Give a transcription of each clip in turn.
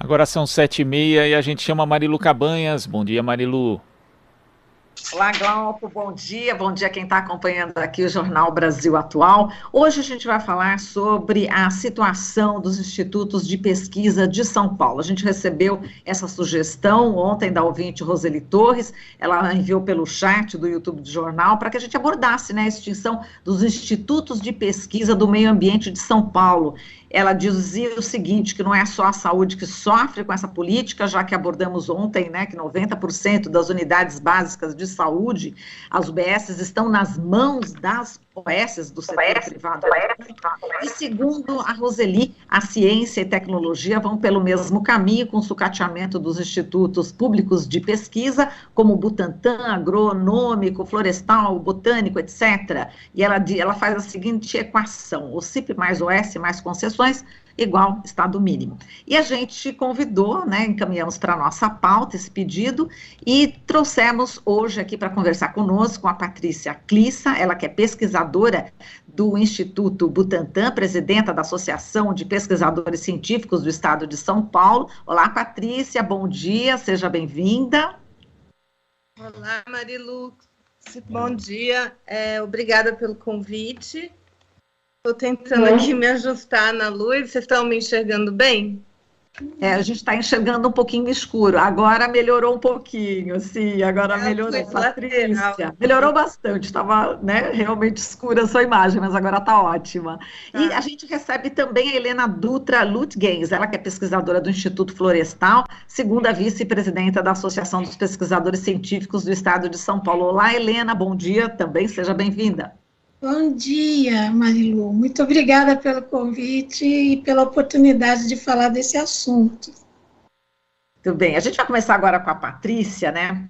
Agora são 7h30 e a gente chama Marilu Cabanhas. Bom dia, Marilu. Olá, Glauco, bom dia quem está acompanhando aqui o Jornal Brasil Atual. Hoje a gente vai falar sobre a situação dos institutos de pesquisa de São Paulo. A gente recebeu essa sugestão ontem da ouvinte Roseli Torres, ela enviou pelo chat do YouTube do Jornal para que a gente abordasse, né, a extinção dos institutos de pesquisa do meio ambiente de São Paulo. Ela dizia o seguinte, que não é só a saúde que sofre com essa política, já que abordamos ontem, né, que 90% das unidades básicas de saúde, as UBSs, estão nas mãos das OS do setor privado. E segundo a Roseli, a ciência e tecnologia vão pelo mesmo caminho, com o sucateamento dos institutos públicos de pesquisa, como Butantan, agronômico, florestal, botânico, etc. E ela faz a seguinte equação, o CIP mais OS mais concessões, igual Estado mínimo. E a gente convidou, né, encaminhamos para a nossa pauta esse pedido e trouxemos hoje aqui para conversar conosco a Patrícia Clissa, ela que é pesquisadora do Instituto Butantan, presidenta da Associação de Pesquisadores Científicos do Estado de São Paulo. Olá, Patrícia, bom dia, seja bem-vinda. Olá, Marilu, bom dia, obrigada pelo convite. Estou tentando aqui me ajustar na luz. Vocês estão me enxergando bem? A gente está enxergando um pouquinho escuro. Agora melhorou um pouquinho, sim, agora melhorou. Patrícia, melhorou bastante. Estava, né, realmente escura a sua imagem, mas agora está ótima. E a gente recebe também a Helena Dutra Lutgens, ela que é pesquisadora do Instituto Florestal, segunda vice-presidenta da Associação dos Pesquisadores Científicos do Estado de São Paulo. Olá, Helena, bom dia também, seja bem-vinda. Bom dia, Marilu. Muito obrigada pelo convite e pela oportunidade de falar desse assunto. Tudo bem, a gente vai começar agora com a Patrícia, né?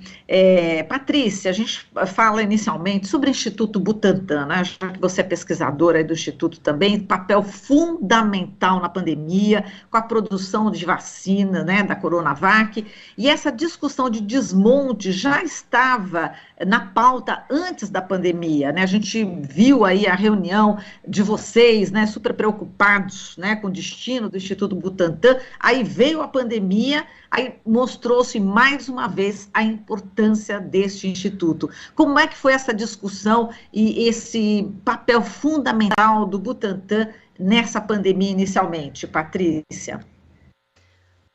Patrícia, a gente fala inicialmente sobre o Instituto Butantan, né? Já que você é pesquisadora aí do Instituto também, papel fundamental na pandemia, com a produção de vacina, né, da Coronavac, e essa discussão de desmonte já estava na pauta antes da pandemia, né? A gente viu aí a reunião de vocês, né, super preocupados, né, com o destino do Instituto Butantan, aí veio a pandemia, aí mostrou-se mais uma vez a importância deste instituto. Como é que foi essa discussão e esse papel fundamental do Butantan nessa pandemia inicialmente, Patrícia?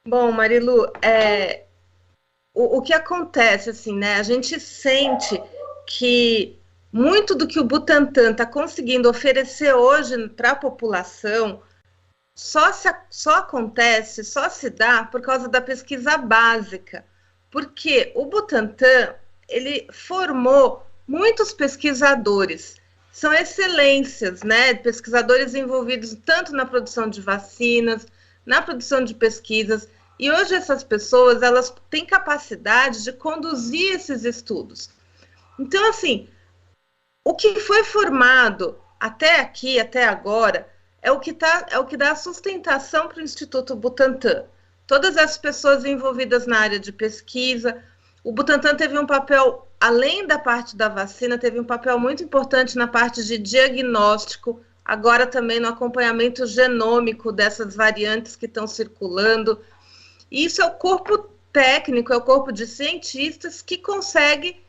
Bom, Marilu, o que acontece, assim, né, a gente sente que muito do que o Butantan está conseguindo oferecer hoje para a população só acontece, só se dá por causa da pesquisa básica, porque o Butantan, ele formou muitos pesquisadores, são excelências, né, pesquisadores envolvidos tanto na produção de vacinas, na produção de pesquisas, e hoje essas pessoas, elas têm capacidade de conduzir esses estudos. Então, assim, o que foi formado até aqui, até agora, é o que dá sustentação para o Instituto Butantan. Todas as pessoas envolvidas na área de pesquisa, o Butantan teve um papel, além da parte da vacina, teve um papel muito importante na parte de diagnóstico, agora também no acompanhamento genômico dessas variantes que estão circulando. E isso é o corpo técnico, é o corpo de cientistas que consegue,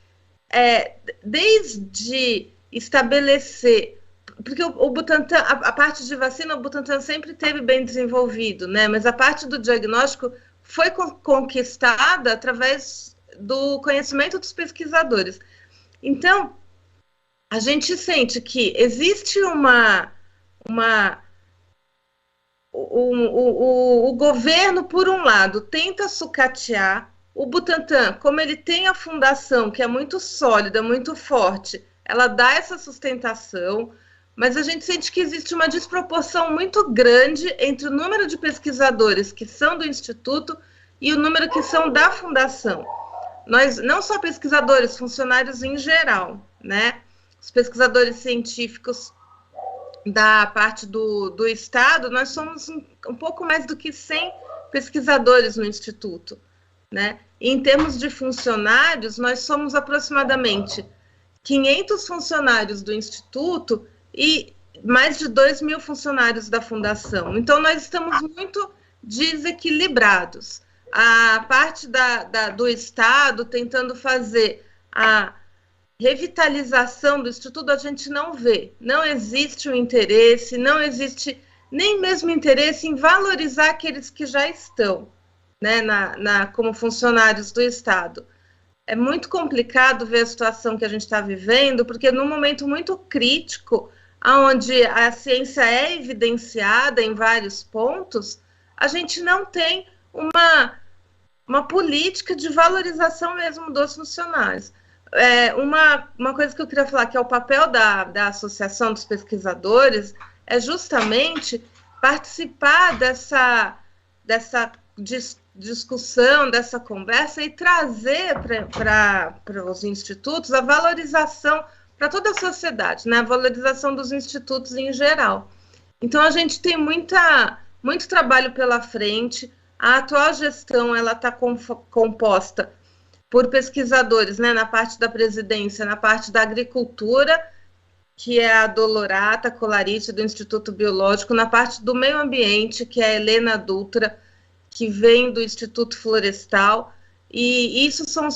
desde estabelecer, porque o Butantan, a parte de vacina, o Butantan sempre teve bem desenvolvido, né? Mas a parte do diagnóstico foi conquistada através do conhecimento dos pesquisadores. Então, a gente sente que existe o governo, por um lado, tenta sucatear o Butantan, como ele tem a fundação, que é muito sólida, muito forte, ela dá essa sustentação, mas a gente sente que existe uma desproporção muito grande entre o número de pesquisadores que são do Instituto e o número que são da Fundação. Nós, não só pesquisadores, funcionários em geral, né? Os pesquisadores científicos da parte do Estado, nós somos um pouco mais do que 100 pesquisadores no Instituto, né? E em termos de funcionários, nós somos aproximadamente 500 funcionários do Instituto e mais de 2.000 funcionários da Fundação. Então, nós estamos muito desequilibrados. A parte do Estado tentando fazer a revitalização do Instituto, a gente não vê. Não existe o interesse, não existe nem mesmo interesse em valorizar aqueles que já estão, né, como funcionários do Estado. É muito complicado ver a situação que a gente está vivendo, porque num momento muito crítico, onde a ciência é evidenciada em vários pontos, a gente não tem uma política de valorização mesmo dos funcionários. Uma coisa que eu queria falar, que é o papel da Associação dos Pesquisadores, é justamente participar dessa discussão, dessa conversa e trazer para os institutos a valorização para toda a sociedade, né? A valorização dos institutos em geral. Então, a gente tem muito trabalho pela frente. A atual gestão está composta por pesquisadores, né, na parte da presidência, na parte da agricultura, que é a Dolorata Colariti, do Instituto Biológico, na parte do meio ambiente, que é a Helena Dutra, que vem do Instituto Florestal, e isso são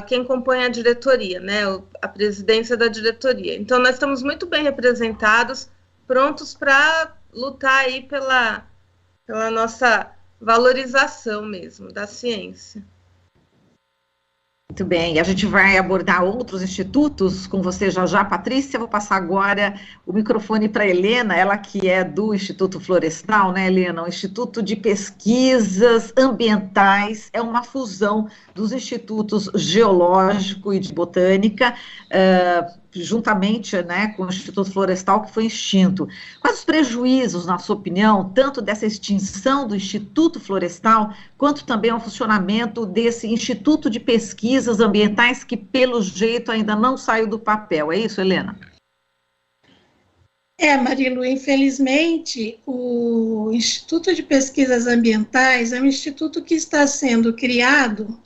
quem compõe a diretoria, né, a presidência da diretoria. Então, nós estamos muito bem representados, prontos para lutar aí pela nossa valorização mesmo da ciência. Muito bem, a gente vai abordar outros institutos com você já, Patrícia. Vou passar agora o microfone para a Helena, ela que é do Instituto Florestal, né, Helena? O Instituto de Pesquisas Ambientais é uma fusão dos institutos Geológico e de Botânica, juntamente, né, com o Instituto Florestal, que foi extinto. Quais os prejuízos, na sua opinião, tanto dessa extinção do Instituto Florestal, quanto também ao funcionamento desse Instituto de Pesquisas Ambientais, que, pelo jeito, ainda não saiu do papel? É isso, Helena? Marilu, infelizmente, o Instituto de Pesquisas Ambientais é um instituto que está sendo criado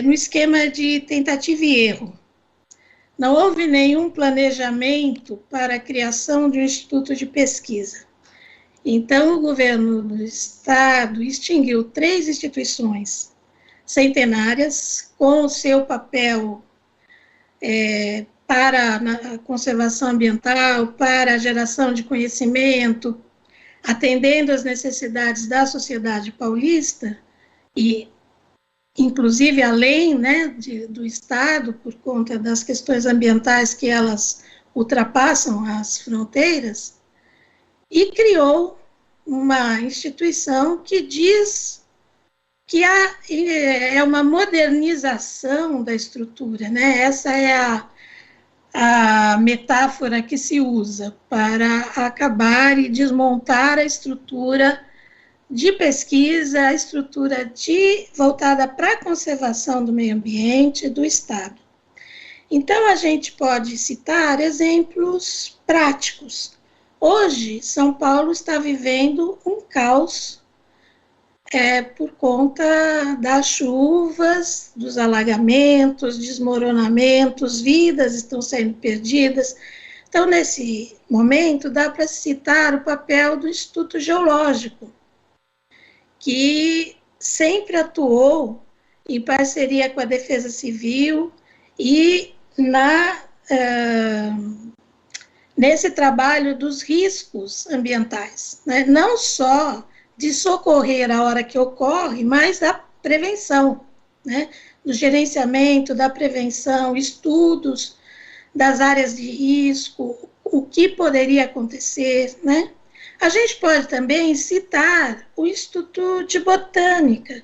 no esquema de tentativa e erro. Não houve nenhum planejamento para a criação de um instituto de pesquisa. Então, o governo do Estado extinguiu 3 instituições centenárias, com o seu papel para a conservação ambiental, para a geração de conhecimento, atendendo às necessidades da sociedade paulista, e inclusive além, né, do Estado, por conta das questões ambientais que elas ultrapassam as fronteiras, e criou uma instituição que diz que é uma modernização da estrutura, né? Essa é a metáfora que se usa para acabar e desmontar a estrutura de pesquisa, a estrutura voltada para a conservação do meio ambiente do Estado. Então, a gente pode citar exemplos práticos. Hoje, São Paulo está vivendo um caos por conta das chuvas, dos alagamentos, desmoronamentos, vidas estão sendo perdidas. Então, nesse momento, dá para citar o papel do Instituto Geológico, que sempre atuou em parceria com a Defesa Civil e nesse trabalho dos riscos ambientais, né? Não só de socorrer a hora que ocorre, mas da prevenção, né? Do gerenciamento, da prevenção, estudos das áreas de risco, o que poderia acontecer, né? A gente pode também citar o Instituto de Botânica,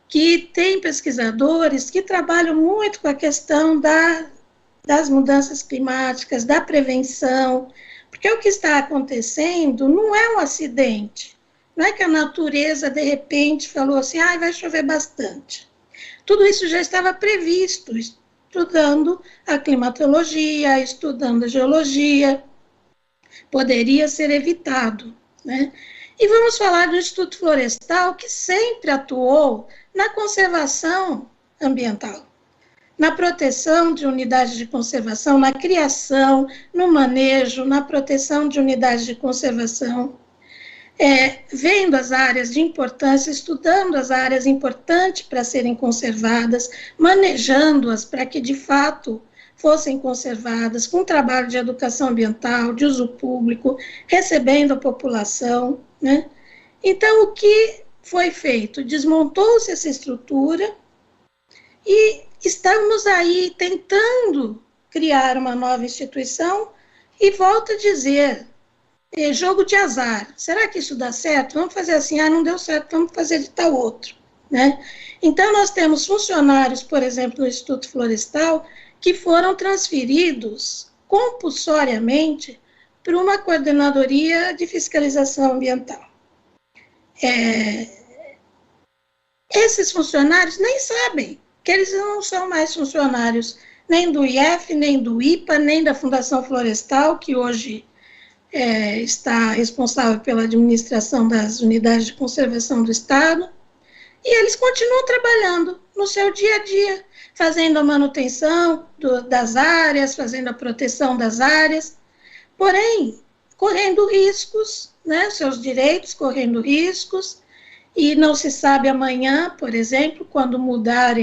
que tem pesquisadores que trabalham muito com a questão das mudanças climáticas, da prevenção, porque o que está acontecendo não é um acidente, não é que a natureza, de repente, falou assim, vai chover bastante. Tudo isso já estava previsto, estudando a climatologia, estudando a geologia, poderia ser evitado, né? E vamos falar do Instituto Florestal, que sempre atuou na conservação ambiental, na proteção de unidades de conservação, na criação, no manejo, na proteção de unidades de conservação. vendo as áreas de importância, estudando as áreas importantes para serem conservadas, manejando-as para que, de fato, fossem conservadas, com trabalho de educação ambiental, de uso público, recebendo a população, né? Então, o que foi feito? Desmontou-se essa estrutura e estamos aí tentando criar uma nova instituição e volto a dizer, jogo de azar. Será que isso dá certo? Vamos fazer assim, não deu certo, vamos fazer de tal outro, né? Então, nós temos funcionários, por exemplo, no Instituto Florestal, que foram transferidos compulsoriamente para uma coordenadoria de fiscalização ambiental. Esses funcionários nem sabem que eles não são mais funcionários nem do IF, nem do IPA, nem da Fundação Florestal, que hoje está responsável pela administração das unidades de conservação do Estado, e eles continuam trabalhando no seu dia a dia, fazendo a manutenção das áreas, fazendo a proteção das áreas, porém, correndo riscos, né, seus direitos correndo riscos, e não se sabe amanhã, por exemplo, quando mudar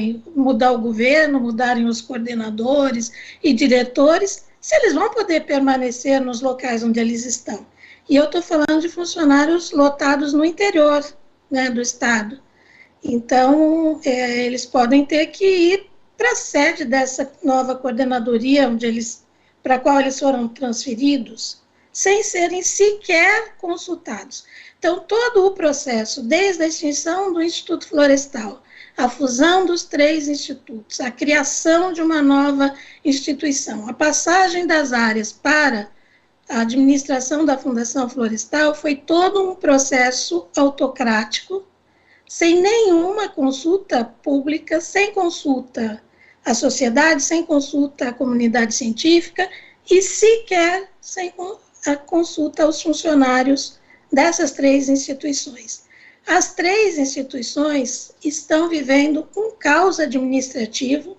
o governo, mudarem os coordenadores e diretores, se eles vão poder permanecer nos locais onde eles estão. E eu estou falando de funcionários lotados no interior, né, do Estado. Então, eles podem ter que ir para a sede dessa nova coordenadoria, para a qual eles foram transferidos, sem serem sequer consultados. Então, todo o processo, desde a extinção do Instituto Florestal, a fusão dos 3 institutos, a criação de uma nova instituição, a passagem das áreas para a administração da Fundação Florestal, foi todo um processo autocrático, sem nenhuma consulta pública, sem consulta à sociedade, sem consulta à comunidade científica e sequer sem a consulta aos funcionários dessas 3 instituições. As 3 instituições estão vivendo um caos administrativo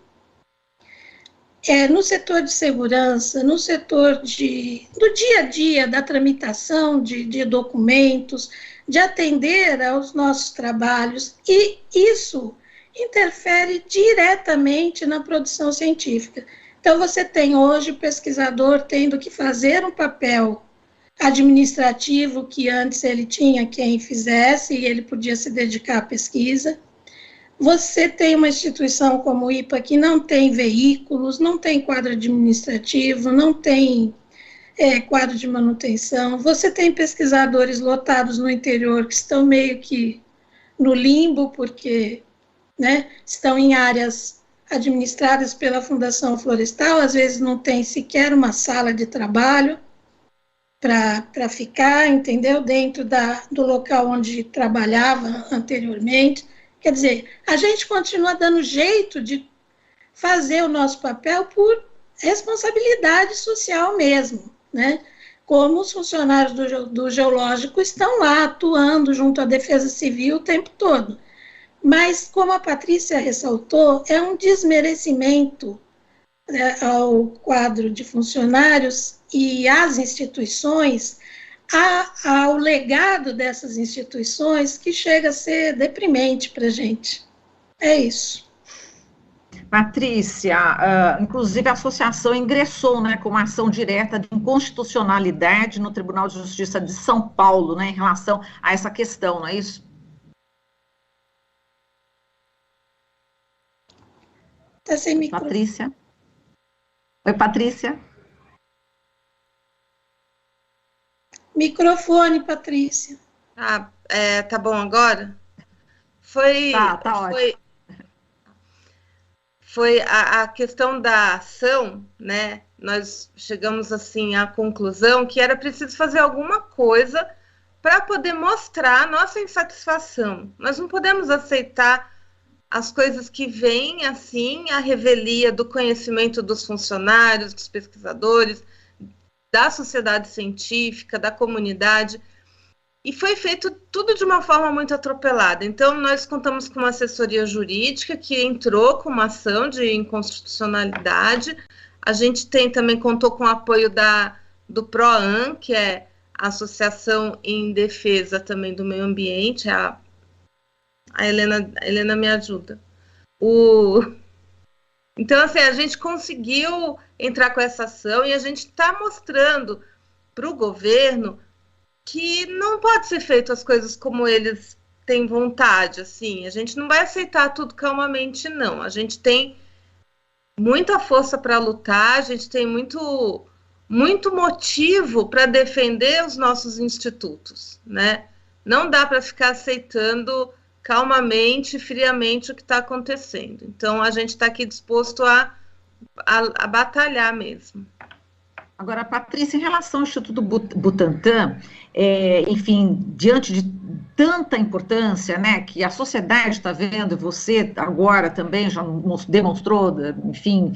no setor de segurança, no setor do dia a dia, da tramitação de documentos, de atender aos nossos trabalhos, e isso interfere diretamente na produção científica. Então, você tem hoje o pesquisador tendo que fazer um papel administrativo que antes ele tinha quem fizesse e ele podia se dedicar à pesquisa. Você tem uma instituição como o IPA que não tem veículos, não tem quadro administrativo, não tem quadro de manutenção. Você tem pesquisadores lotados no interior que estão meio que no limbo, porque, né, estão em áreas administradas pela Fundação Florestal, às vezes não tem sequer uma sala de trabalho para ficar, entendeu? Dentro do local onde trabalhava anteriormente. Quer dizer, a gente continua dando jeito de fazer o nosso papel por responsabilidade social mesmo, né? Como os funcionários do geológico estão lá atuando junto à Defesa Civil o tempo todo. Mas, como a Patrícia ressaltou, é um desmerecimento ao quadro de funcionários e às instituições, ao legado dessas instituições, que chega a ser deprimente para a gente. É isso. Patrícia, inclusive a associação ingressou, né, com uma ação direta de inconstitucionalidade no Tribunal de Justiça de São Paulo, né, em relação a essa questão, não é isso? Está sem microfone. Patrícia? Oi, Patrícia? Microfone, Patrícia. Tá bom agora? Tá ótimo. Foi a questão da ação, né? Nós chegamos assim à conclusão que era preciso fazer alguma coisa para poder mostrar a nossa insatisfação. Nós não podemos aceitar as coisas que vêm assim, a revelia do conhecimento dos funcionários, dos pesquisadores, da sociedade científica, da comunidade, e foi feito tudo de uma forma muito atropelada. Então, nós contamos com uma assessoria jurídica que entrou com uma ação de inconstitucionalidade. A gente também contou com o apoio do PROAN, que é Associação em Defesa também do Meio Ambiente, a Helena me ajuda. Então, assim, a gente conseguiu entrar com essa ação e a gente está mostrando para o governo que não pode ser feito as coisas como eles têm vontade, assim. A gente não vai aceitar tudo calmamente, não. A gente tem muita força para lutar, a gente tem muito motivo para defender os nossos institutos, né? Não dá para ficar aceitando calmamente, friamente o que está acontecendo. Então, a gente está aqui disposto a batalhar mesmo. Agora, Patrícia, em relação ao Instituto Butantan, enfim, diante de tanta importância, né, que a sociedade está vendo, e você agora também já demonstrou, enfim,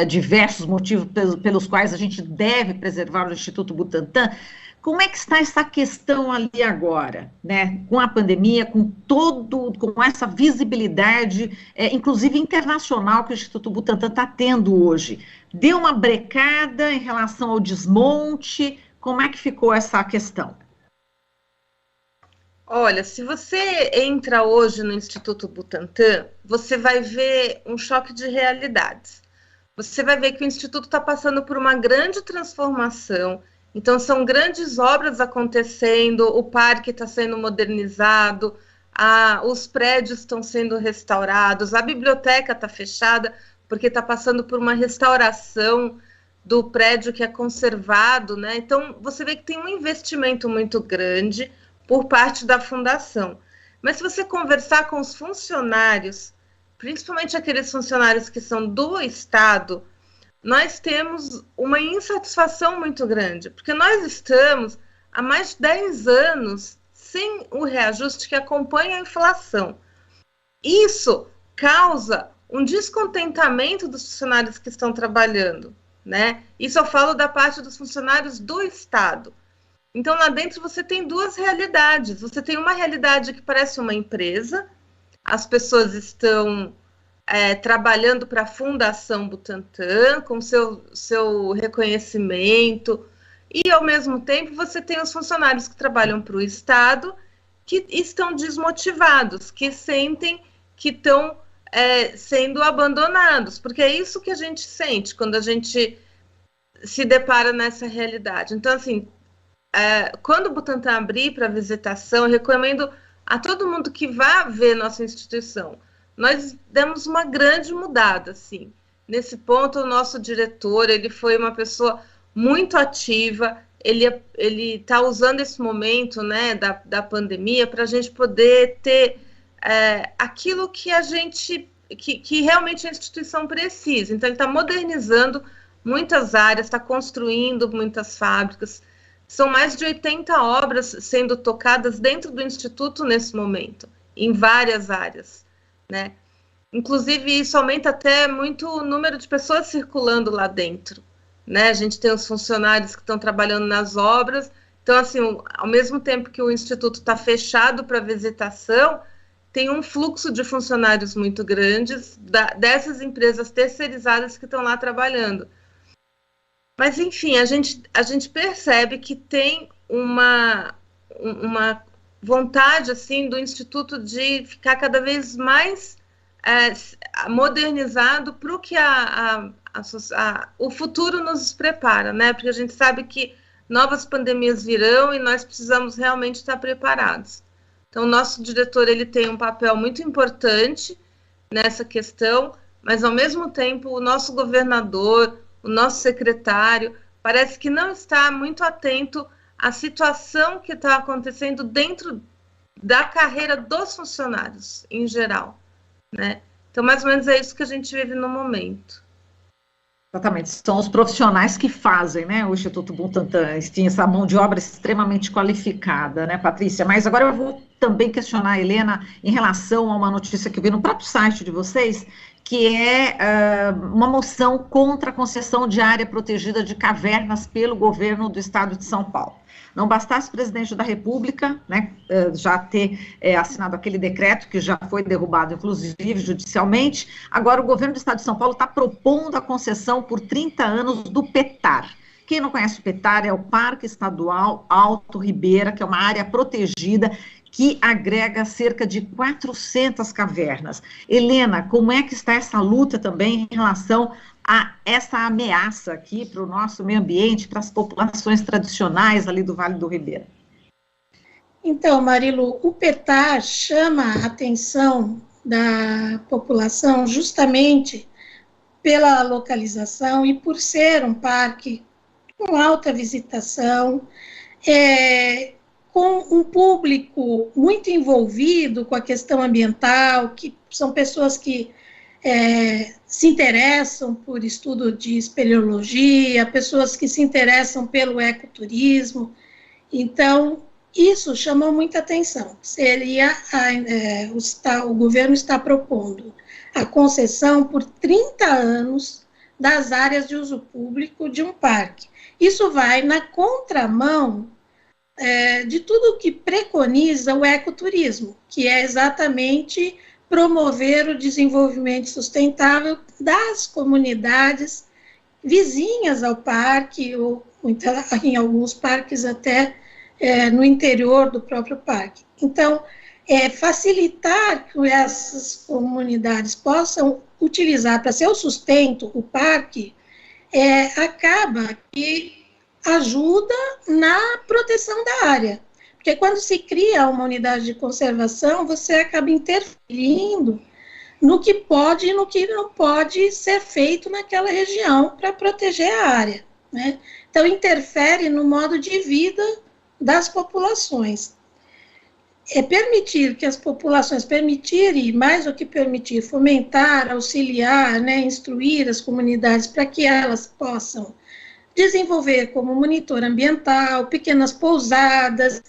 diversos motivos pelos quais a gente deve preservar o Instituto Butantan. Como é que está essa questão ali agora, né, com a pandemia, com essa visibilidade, inclusive internacional, que o Instituto Butantan está tendo hoje? Deu uma brecada em relação ao desmonte? Como é que ficou essa questão? Olha, se você entra hoje no Instituto Butantan, você vai ver um choque de realidades. Você vai ver que o Instituto está passando por uma grande transformação. Então, são grandes obras acontecendo, o parque está sendo modernizado, os prédios estão sendo restaurados, a biblioteca está fechada, porque está passando por uma restauração do prédio que é conservado, né? Então, você vê que tem um investimento muito grande por parte da fundação. Mas se você conversar com os funcionários, principalmente aqueles funcionários que são do Estado, nós temos uma insatisfação muito grande, porque nós estamos há mais de 10 anos sem o reajuste que acompanha a inflação. Isso causa um descontentamento dos funcionários que estão trabalhando, né? Isso eu falo da parte dos funcionários do Estado. Então, lá dentro você tem duas realidades. Você tem uma realidade que parece uma empresa, as pessoas estão trabalhando para a Fundação Butantan, com seu reconhecimento, e, ao mesmo tempo, você tem os funcionários que trabalham para o Estado, que estão desmotivados, que sentem que estão sendo abandonados, porque é isso que a gente sente quando a gente se depara nessa realidade. Então, assim, quando o Butantan abrir para visitação, eu recomendo a todo mundo que vá ver nossa instituição. Nós demos uma grande mudada, assim. Nesse ponto, o nosso diretor, ele foi uma pessoa muito ativa, ele está usando esse momento, né, da pandemia para a gente poder ter aquilo que que realmente a instituição precisa. Então, ele está modernizando muitas áreas, está construindo muitas fábricas. São mais de 80 obras sendo tocadas dentro do Instituto nesse momento, em várias áreas, né? Inclusive, isso aumenta até muito o número de pessoas circulando lá dentro, né? A gente tem os funcionários que estão trabalhando nas obras. Então, assim, ao mesmo tempo que o Instituto está fechado para visitação, tem um fluxo de funcionários muito grandes dessas empresas terceirizadas que estão lá trabalhando. Mas, enfim, a gente percebe que tem uma vontade, assim, do Instituto de ficar cada vez mais modernizado para o que o futuro nos prepara, né? Porque a gente sabe que novas pandemias virão e nós precisamos realmente estar preparados. Então, o nosso diretor, ele tem um papel muito importante nessa questão, mas, ao mesmo tempo, o nosso governador, o nosso secretário, parece que não está muito atento à situação que está acontecendo dentro da carreira dos funcionários, em geral, né? Então, mais ou menos é isso que a gente vive no momento. Exatamente, são os profissionais que fazem, né, o Instituto Butantan, tem essa mão de obra extremamente qualificada, né, Patrícia? Mas agora eu vou também questionar a Helena em relação a uma notícia que eu vi no próprio site de vocês, que é uma moção contra a concessão de área protegida de cavernas pelo governo do estado de São Paulo. Não bastasse o presidente da República, né, já ter assinado aquele decreto, que já foi derrubado, inclusive, judicialmente, agora o governo do estado de São Paulo está propondo a concessão por 30 anos do PETAR, Quem não conhece o PETAR é o Parque Estadual Alto Ribeira, que é uma área protegida que agrega cerca de 400 cavernas. Helena, como é que está essa luta também em relação a essa ameaça aqui para o nosso meio ambiente, para as populações tradicionais ali do Vale do Ribeira? Então, Marilu, o PETAR chama a atenção da população justamente pela localização e por ser um parque com alta visitação, com um público muito envolvido com a questão ambiental, que são pessoas que se interessam por estudo de espeleologia, pessoas que se interessam pelo ecoturismo. Então, isso chamou muita atenção. O governo está propondo a concessão por 30 anos das áreas de uso público de um parque. Isso vai na contramão de tudo que preconiza o ecoturismo, que é exatamente promover o desenvolvimento sustentável das comunidades vizinhas ao parque, ou em alguns parques até no interior do próprio parque. Então, facilitar que essas comunidades possam utilizar para seu sustento o parque, acaba que ajuda na proteção da área. Porque quando se cria uma unidade de conservação, você acaba interferindo no que pode e no que não pode ser feito naquela região para proteger a área, né? Então, interfere no modo de vida das populações. Permitir que as populações, e mais do que permitir, fomentar, auxiliar, né, instruir as comunidades para que elas possam desenvolver como monitor ambiental, pequenas pousadas,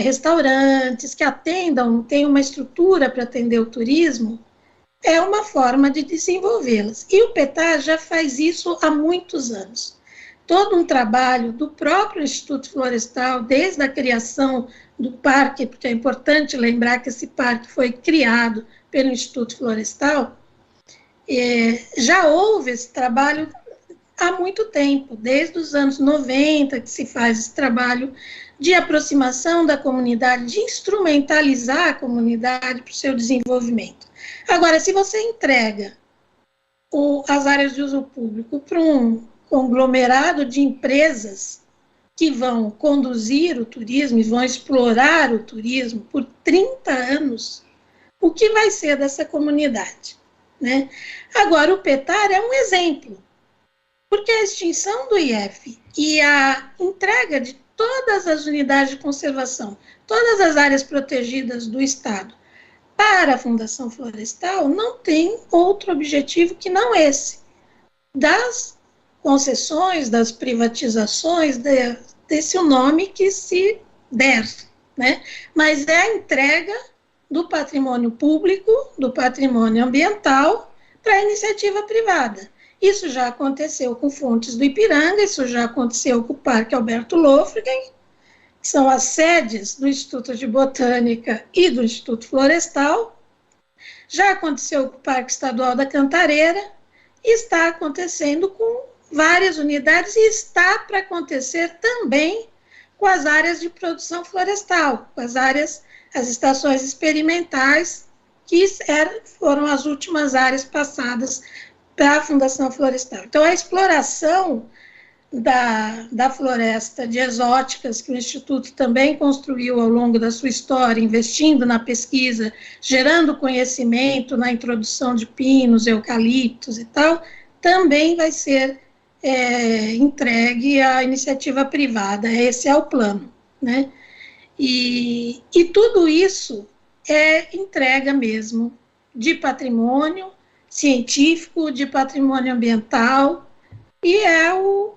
restaurantes que atendam, tem uma estrutura para atender o turismo, é uma forma de desenvolvê-las. E o PETAR já faz isso há muitos anos. Todo um trabalho do próprio Instituto Florestal, desde a criação do parque, porque é importante lembrar que esse parque foi criado pelo Instituto Florestal, já houve esse trabalho há muito tempo, desde os anos 90, que se faz esse trabalho de aproximação da comunidade, de instrumentalizar a comunidade para o seu desenvolvimento. Agora, se você entrega as áreas de uso público para um conglomerado de empresas que vão conduzir o turismo e vão explorar o turismo por 30 anos, o que vai ser dessa comunidade, né? Agora, o PETAR é um exemplo, porque a extinção do IF e a entrega de todas as unidades de conservação, todas as áreas protegidas do Estado para a Fundação Florestal não tem outro objetivo que não esse, das concessões, das privatizações, desse o nome que se der, né? Mas é a entrega do patrimônio público, do patrimônio ambiental, para a iniciativa privada. Isso já aconteceu com Fontes do Ipiranga, isso já aconteceu com o Parque Alberto Lofgren, que são as sedes do Instituto de Botânica e do Instituto Florestal, já aconteceu com o Parque Estadual da Cantareira, e está acontecendo com várias unidades, e está para acontecer também com as áreas de produção florestal, com as estações experimentais, que foram as últimas áreas passadas para a Fundação Florestal. Então, a exploração da floresta de exóticas, que o Instituto também construiu ao longo da sua história, investindo na pesquisa, gerando conhecimento na introdução de pinos, eucaliptos e tal, também vai ser entregue à iniciativa privada. Esse é o plano, né? E tudo isso é entrega mesmo de patrimônio científico, de patrimônio ambiental, e é o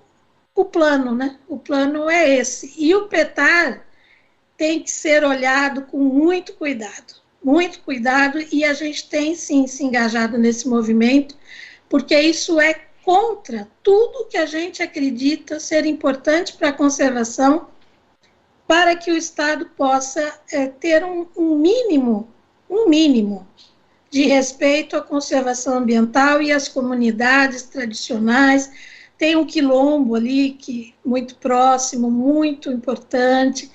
plano, né? O plano é esse. E o PETAR tem que ser olhado com muito cuidado, e a gente tem sim se engajado nesse movimento, porque isso é contra tudo que a gente acredita ser importante para a conservação, para que o Estado possa ter um mínimo de respeito à conservação ambiental e às comunidades tradicionais, tem um quilombo ali, que muito próximo, muito importante,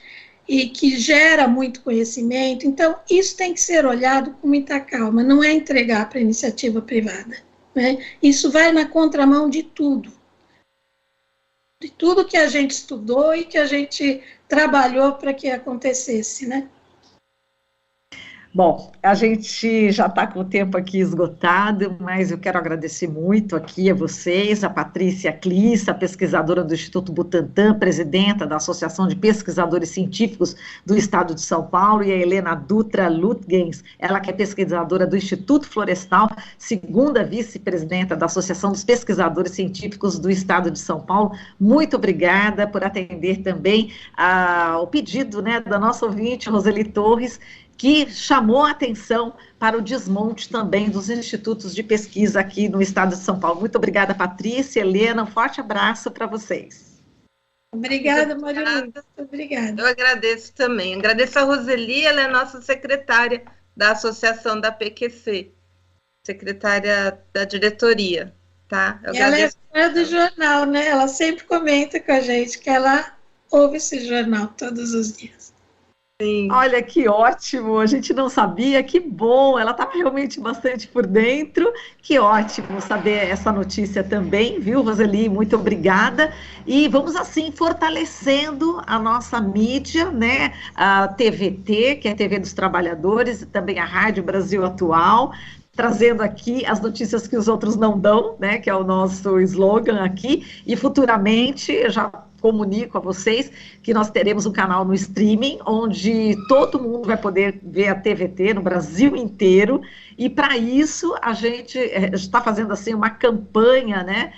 e que gera muito conhecimento. Então, isso tem que ser olhado com muita calma, não é entregar para a iniciativa privada, né? Isso vai na contramão de tudo que a gente estudou e que a gente trabalhou para que acontecesse, né? Bom, a gente já está com o tempo aqui esgotado, mas eu quero agradecer muito aqui a vocês, a Patrícia Clissa, pesquisadora do Instituto Butantan, presidenta da Associação de Pesquisadores Científicos do Estado de São Paulo, e a Helena Dutra Lutgens, ela que é pesquisadora do Instituto Florestal, segunda vice-presidenta da Associação dos Pesquisadores Científicos do Estado de São Paulo. Muito obrigada por atender também ao pedido, né, da nossa ouvinte, Roseli Torres, que chamou a atenção para o desmonte também dos institutos de pesquisa aqui no estado de São Paulo. Muito obrigada, Patrícia, Helena, um forte abraço para vocês. Obrigada, Marilu, muito obrigada. Eu agradeço também, agradeço a Roseli, ela é nossa secretária da Associação da PQC, secretária da diretoria, tá? Eu ela agradeço. É fã do jornal, né? Ela sempre comenta com a gente que ela ouve esse jornal todos os dias. Sim. Olha que ótimo, a gente não sabia, que bom, ela está realmente bastante por dentro, que ótimo saber essa notícia também, viu, Roseli? Muito obrigada, e vamos assim fortalecendo a nossa mídia, né, a TVT, que é a TV dos Trabalhadores, e também a Rádio Brasil Atual, trazendo aqui as notícias que os outros não dão, né, que é o nosso slogan aqui, e futuramente, eu já comunico a vocês que nós teremos um canal no streaming, onde todo mundo vai poder ver a TVT no Brasil inteiro, e para isso a gente está fazendo assim uma campanha, né,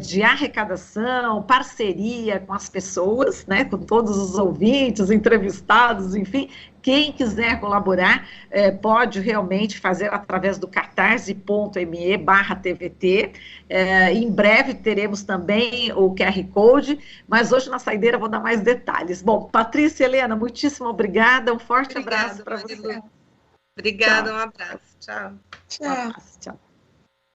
de arrecadação, parceria com as pessoas, né, com todos os ouvintes, entrevistados, enfim. Quem quiser colaborar pode realmente fazer através do catarse.me/TVT. Em breve teremos também o QR Code, mas hoje na saideira vou dar mais detalhes. Bom, Patrícia e Helena, muitíssimo obrigada, um forte abraço para vocês. Obrigada, um abraço. Tchau. Tchau. Tchau.